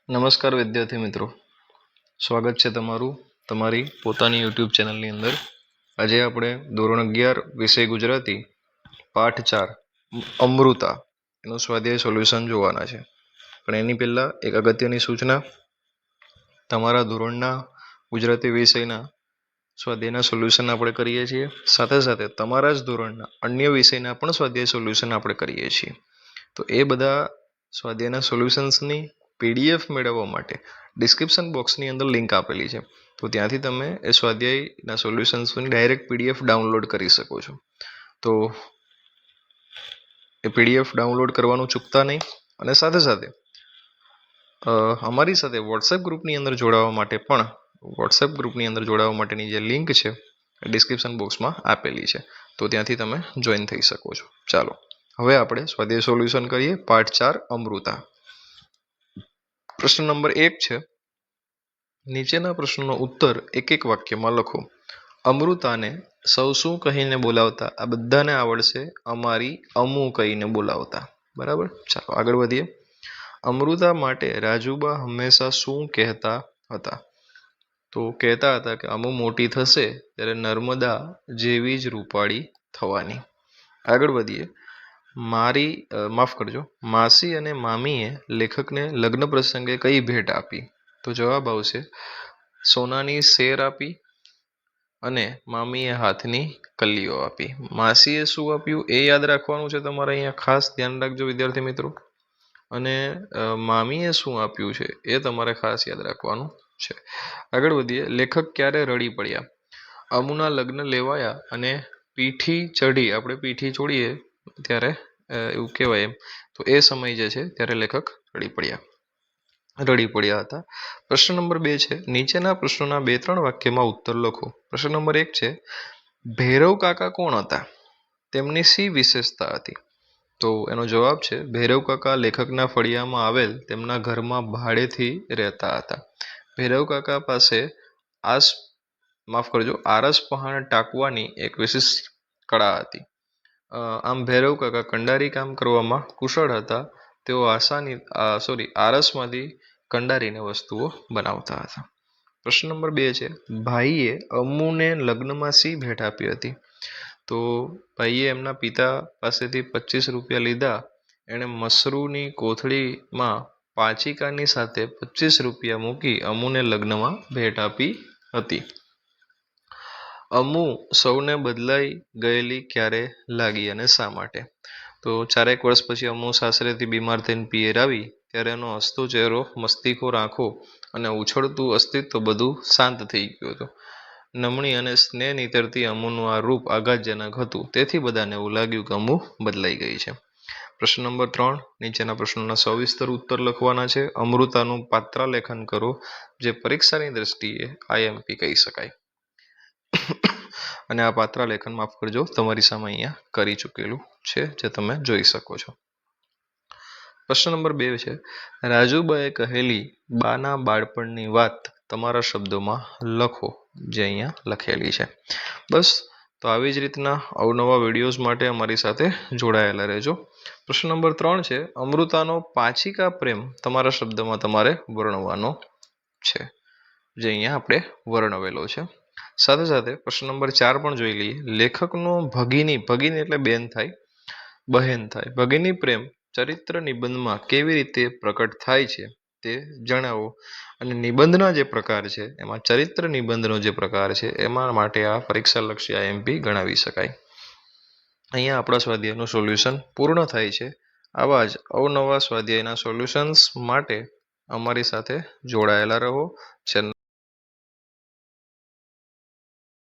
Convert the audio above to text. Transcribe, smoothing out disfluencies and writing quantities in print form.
નમસ્કાર વિદ્યાર્થી મિત્રો, સ્વાગત છે તમારું તમારી પોતાની યુટ્યુબ ચેનલની અંદર. આજે આપણે ધોરણ 11 વિષય ગુજરાતી પાઠ 4 અમૃતા એનું સ્વાધ્યાય સોલ્યુશન જોવાના છે. પણ એની પહેલાં એક અગત્યની સૂચના, તમારા ધોરણના ગુજરાતી વિષયના સ્વાધ્યાયના સોલ્યુશન આપણે કરીએ છીએ, સાથે સાથે તમારા જ ધોરણના અન્ય વિષયના પણ સ્વાધ્યાય સોલ્યુશન આપણે કરીએ છીએ. તો એ બધા સ્વાધ્યાયના સોલ્યુશન્સની PDF મેળવવા માટે ડિસ્ક્રિપ્શન બોક્સની અંદર લિંક આપેલી છે. તો ત્યાંથી તમે એ સ્વાધ્યાયના સોલ્યુશન્સની ડાયરેક્ટ PDF ડાઉનલોડ કરી શકો છો. તો એ PDF ડાઉનલોડ કરવાનું ચૂકતા નહીં. અને સાથે સાથે અમારી સાથે વોટ્સએપ ગ્રુપની અંદર જોડાવા માટે પણ વોટ્સએપ ગ્રુપની અંદર જોડાવા માટેની જે લિંક છે એ ડિસ્ક્રિપ્શન બોક્સમાં આપેલી છે. તો ત્યાંથી તમે જોઈન થઈ શકો છો. ચાલો હવે આપણે સ્વાધ્યાય સોલ્યુશન કરીએ. પાઠ 4 અમૃતા. પ્રશ્ન નંબર 1 છે, નીચેના પ્રશ્નનો ઉત્તર એક એક વાક્યમાં લખો. અમૃતાને સૌ શું કહીને બોલાવતા? આ બધાને આવડશે અમારી અમુ કહીને બોલાવતા. બરાબર, ચાલો આગળ વધીએ. અમૃતા માટે રાજુબા હંમેશા શું કહેતા હતા? તો કહેતા હતા કે અમુ મોટી થશે ત્યારે નર્મદા જેવી જ રૂપાળી થવાની. આગળ વધીએ. માસી અને મામીએ લેખકને લગ્ન પ્રસંગે કઈ ભેટ આપી? તો જવાબ આવશે સોનાની સેર આપી અને મામીએ હાથની કલીઓ આપી. માસીએ શું આપ્યું એ યાદ રાખવાનું છે તમારે, અહીંયા ખાસ ધ્યાન રાખજો વિદ્યાર્થી મિત્રો. અને મામીએ શું આપ્યું છે એ તમારે ખાસ યાદ રાખવાનું છે. આગળ વધીએ. લેખક ક્યારે રડી પડ્યા? અમુના લગ્ન લેવાયા અને પીઠી ચઢી, આપણે પીઠી ચોડીએ ત્યારે એવું કહેવાય એમ, તો એ સમય જે છે ત્યારે લેખક રડી પડ્યા હતા. પ્રશ્ન નંબર 2 છે, નીચેના પ્રશ્નોના 2-3 વાક્યમાં ઉત્તર લખો. પ્રશ્ન નંબર 1 છે, ભૈરવ કાકા કોણ હતા? તેમની શી વિશેષતા હતી? તો એનો જવાબ છે ભૈરવ કાકા લેખકના ફળિયામાં આવેલ તેમના ઘરમાં ભાડેથી રહેતા હતા. ભૈરવ કાકા પાસે આરસ પહાણ ટાંકવાની એક વિશિષ્ટ કળા હતી. આમ ભૈરવ કાકા કંડારી કામ કરવામાં કુશળ હતા. તેઓ આરસમાંથી કંડારીને વસ્તુઓ બનાવતા હતા. પ્રશ્ન નંબર 2 છે, ભાઈએ અમુને લગ્નમાં શી ભેટ આપી હતી? તો ભાઈએ એમના પિતા પાસેથી 25 રૂપિયા લીધા. એણે મસરૂની કોથળીમાં પાચિકાની સાથે 25 રૂપિયા મૂકી અમુને લગ્નમાં ભેટ આપી હતી. અમુ સૌને બદલાઈ ગયેલી ક્યારે લાગી અને શા માટે? તો 4 વર્ષ પછી અમુ સાસરેથી બીમાર થઈને પિયર આવી ત્યારે એનો હસતો ચહેરો, મસ્તીખોર આંખો અને ઉછળતું અસ્તિત્વ બધું શાંત થઈ ગયું હતું. નમણી અને સ્નેહ નીતરતી અમુનું આ રૂપ આઘાતજનક હતું. તેથી બધાને એવું લાગ્યું કે અમુ બદલાઈ ગઈ છે. પ્રશ્ન નંબર 3, નીચેના પ્રશ્નોના સવિસ્તર ઉત્તર લખવાના છે. અમૃતાનું પાત્રાલેખન કરો જે પરીક્ષાની દ્રષ્ટિએ IMP કહી શકાય. અને આ પાત્રાલેખન તમારી સામે અહીંયા કરી ચૂકેલું છે, જે તમે જોઈ શકો છો. પ્રશ્ન નંબર 2 છે, રાજુબાએ કહેલી બાના બાળપણની વાત તમારા શબ્દોમાં લખો, જે અહીંયા લખેલી છે. બસ, તો આવી જ રીતના અવનવા વિડીયોઝ માટે અમારી સાથે જોડાયેલા રહેજો. પ્રશ્ન નંબર 3 છે, અમૃતાનો પાચિકા પ્રેમ તમારા શબ્દમાં તમારે વર્ણવવાનો છે, જે અહીંયા આપણે વર્ણવેલો છે. સાથે સાથે પ્રશ્ન નંબર 4 પણ જોઈ લઈએ. લેખકનો ભગિની એટલે બહેન થાય, ભગિની પ્રેમ ચરિત્ર નિબંધમાં કેવી રીતે પ્રકટ થાય છે તે જણાવો. અને નિબંધના જે પ્રકાર છે એમાં ચરિત્ર નિબંધનો જે પ્રકાર છે એમાં માટે આ પરીક્ષાલક્ષી IMP ગણાવી શકાય. અહીંયા આપણા સ્વાધ્યાયનું સોલ્યુશન પૂર્ણ થાય છે. આવા જ અવનવા સ્વાધ્યાયના સોલ્યુશન્સ માટે અમારી સાથે જોડાયેલા રહો. ચેનલ